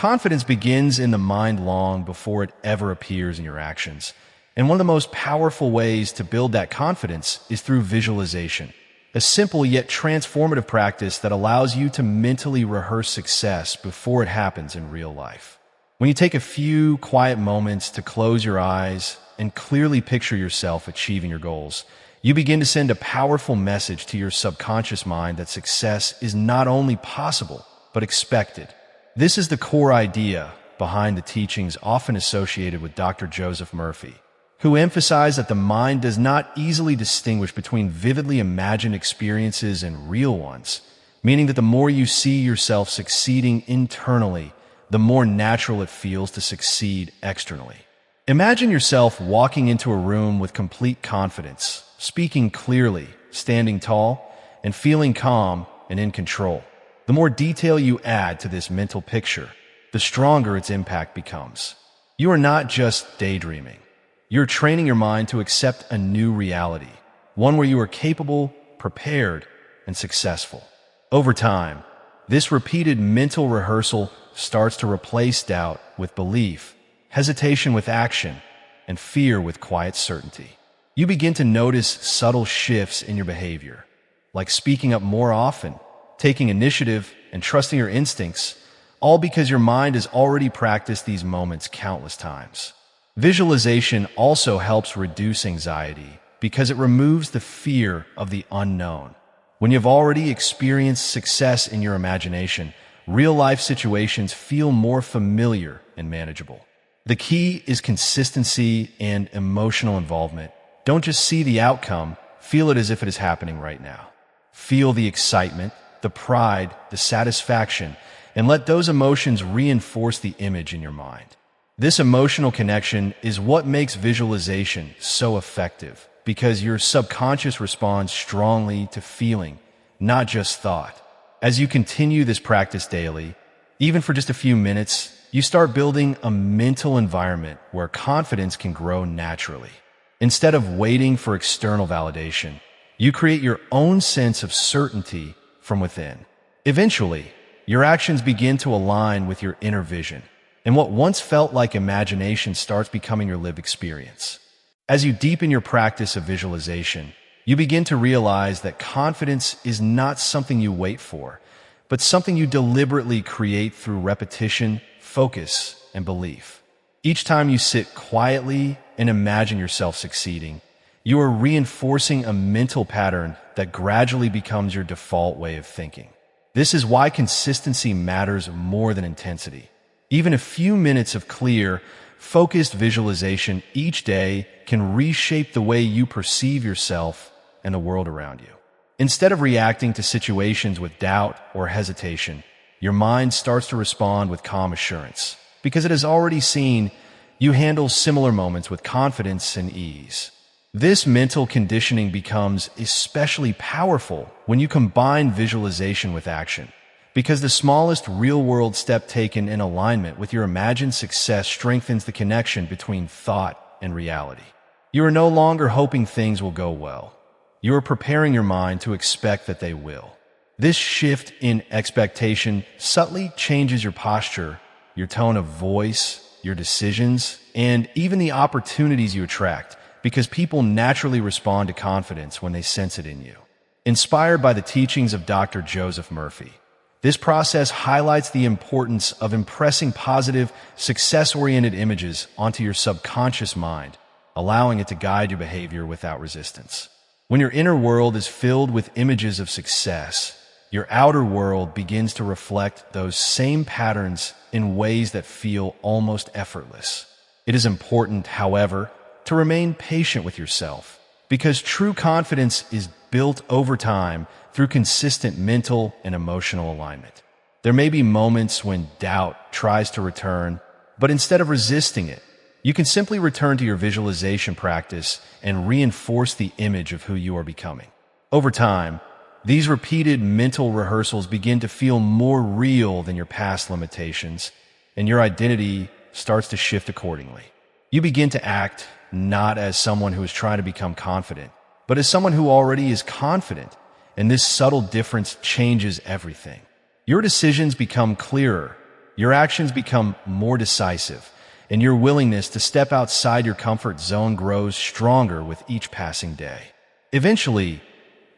Confidence begins in the mind long before it ever appears in your actions. And one of the most powerful ways to build that confidence is through visualization, a simple yet transformative practice that allows you to mentally rehearse success before it happens in real life. When you take a few quiet moments to close your eyes and clearly picture yourself achieving your goals, you begin to send a powerful message to your subconscious mind that success is not only possible, but expected. This is the core idea behind the teachings often associated with Dr. Joseph Murphy, who emphasized that the mind does not easily distinguish between vividly imagined experiences and real ones, meaning that the more you see yourself succeeding internally, the more natural it feels to succeed externally. Imagine yourself walking into a room with complete confidence, speaking clearly, standing tall, and feeling calm and in control. The more detail you add to this mental picture, the stronger its impact becomes. You are not just daydreaming. You're training your mind to accept a new reality, one where you are capable, prepared, and successful. Over time, this repeated mental rehearsal starts to replace doubt with belief, hesitation with action, and fear with quiet certainty. You begin to notice subtle shifts in your behavior, like speaking up more often, taking initiative, and trusting your instincts, all because your mind has already practiced these moments countless times. Visualization also helps reduce anxiety because it removes the fear of the unknown. When you've already experienced success in your imagination, real-life situations feel more familiar and manageable. The key is consistency and emotional involvement. Don't just see the outcome, feel it as if it is happening right now. Feel the excitement, the pride, the satisfaction, and let those emotions reinforce the image in your mind. This emotional connection is what makes visualization so effective, because your subconscious responds strongly to feeling, not just thought. As you continue this practice daily, even for just a few minutes, you start building a mental environment where confidence can grow naturally. Instead of waiting for external validation, you create your own sense of certainty from within. Eventually, your actions begin to align with your inner vision, and what once felt like imagination starts becoming your lived experience. As you deepen your practice of visualization, you begin to realize that confidence is not something you wait for, but something you deliberately create through repetition, focus, and belief. Each time you sit quietly and imagine yourself succeeding, you are reinforcing a mental pattern that gradually becomes your default way of thinking. This is why consistency matters more than intensity. Even a few minutes of clear, focused visualization each day can reshape the way you perceive yourself and the world around you. Instead of reacting to situations with doubt or hesitation, your mind starts to respond with calm assurance, because it has already seen you handle similar moments with confidence and ease. This mental conditioning becomes especially powerful when you combine visualization with action, because the smallest real-world step taken in alignment with your imagined success strengthens the connection between thought and reality. You are no longer hoping things will go well. You are preparing your mind to expect that they will. This shift in expectation subtly changes your posture, your tone of voice, your decisions, and even the opportunities you attract, because people naturally respond to confidence when they sense it in you. Inspired by the teachings of Dr. Joseph Murphy, this process highlights the importance of impressing positive, success-oriented images onto your subconscious mind, allowing it to guide your behavior without resistance. When your inner world is filled with images of success, your outer world begins to reflect those same patterns in ways that feel almost effortless. It is important, however, to remain patient with yourself, because true confidence is built over time through consistent mental and emotional alignment. There may be moments when doubt tries to return, but instead of resisting it, you can simply return to your visualization practice and reinforce the image of who you are becoming. Over time, these repeated mental rehearsals begin to feel more real than your past limitations, and your identity starts to shift accordingly. You begin to act not as someone who is trying to become confident, but as someone who already is confident, and this subtle difference changes everything. Your decisions become clearer, your actions become more decisive, and your willingness to step outside your comfort zone grows stronger with each passing day. Eventually,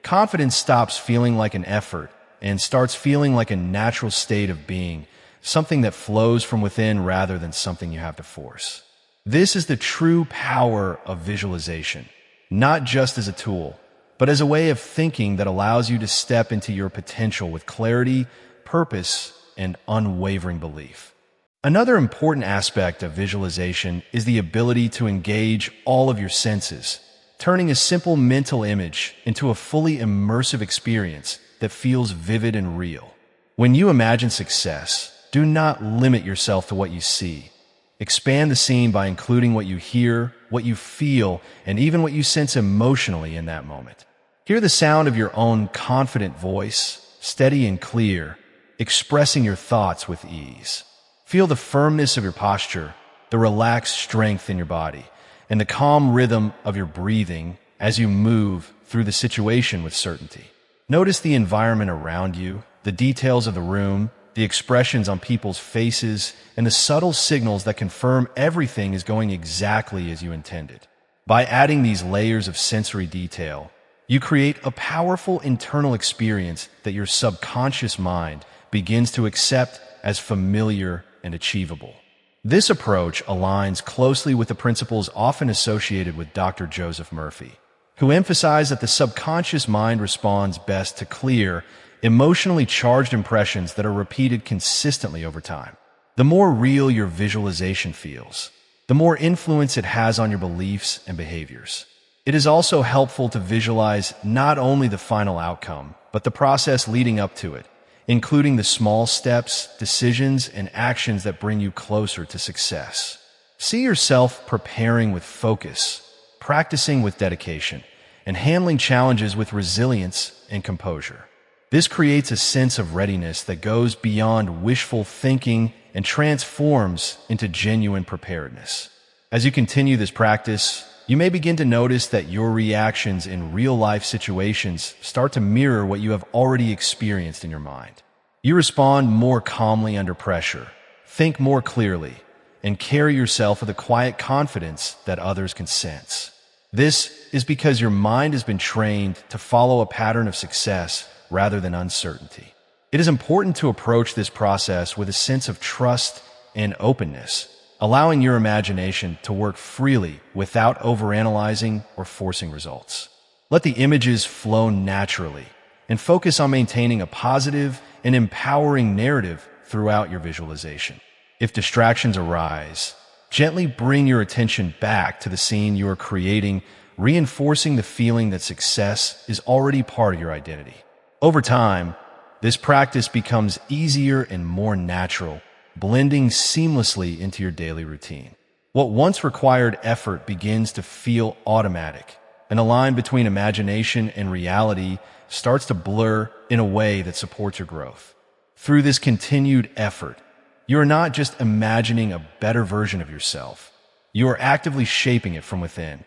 confidence stops feeling like an effort and starts feeling like a natural state of being, something that flows from within rather than something you have to force. This is the true power of visualization, not just as a tool, but as a way of thinking that allows you to step into your potential with clarity, purpose, and unwavering belief. Another important aspect of visualization is the ability to engage all of your senses, turning a simple mental image into a fully immersive experience that feels vivid and real. When you imagine success, do not limit yourself to what you see. Expand the scene by including what you hear, what you feel, and even what you sense emotionally in that moment. Hear the sound of your own confident voice, steady and clear, expressing your thoughts with ease. Feel the firmness of your posture, the relaxed strength in your body, and the calm rhythm of your breathing as you move through the situation with certainty. Notice the environment around you, the details of the room, the expressions on people's faces, and the subtle signals that confirm everything is going exactly as you intended. By adding these layers of sensory detail, you create a powerful internal experience that your subconscious mind begins to accept as familiar and achievable. This approach aligns closely with the principles often associated with Dr. Joseph Murphy, who emphasized that the subconscious mind responds best to clear, emotionally charged impressions that are repeated consistently over time. The more real your visualization feels, the more influence it has on your beliefs and behaviors. It is also helpful to visualize not only the final outcome, but the process leading up to it, including the small steps, decisions, and actions that bring you closer to success. See yourself preparing with focus, practicing with dedication, and handling challenges with resilience and composure. This creates a sense of readiness that goes beyond wishful thinking and transforms into genuine preparedness. As you continue this practice, you may begin to notice that your reactions in real-life situations start to mirror what you have already experienced in your mind. You respond more calmly under pressure, think more clearly, and carry yourself with a quiet confidence that others can sense. This is because your mind has been trained to follow a pattern of success rather than uncertainty. It is important to approach this process with a sense of trust and openness, allowing your imagination to work freely without overanalyzing or forcing results. Let the images flow naturally, and focus on maintaining a positive and empowering narrative throughout your visualization. If distractions arise, gently bring your attention back to the scene you are creating, reinforcing the feeling that success is already part of your identity. Over time, this practice becomes easier and more natural, blending seamlessly into your daily routine. What once required effort begins to feel automatic, and a line between imagination and reality starts to blur in a way that supports your growth. Through this continued effort, you are not just imagining a better version of yourself, you are actively shaping it from within,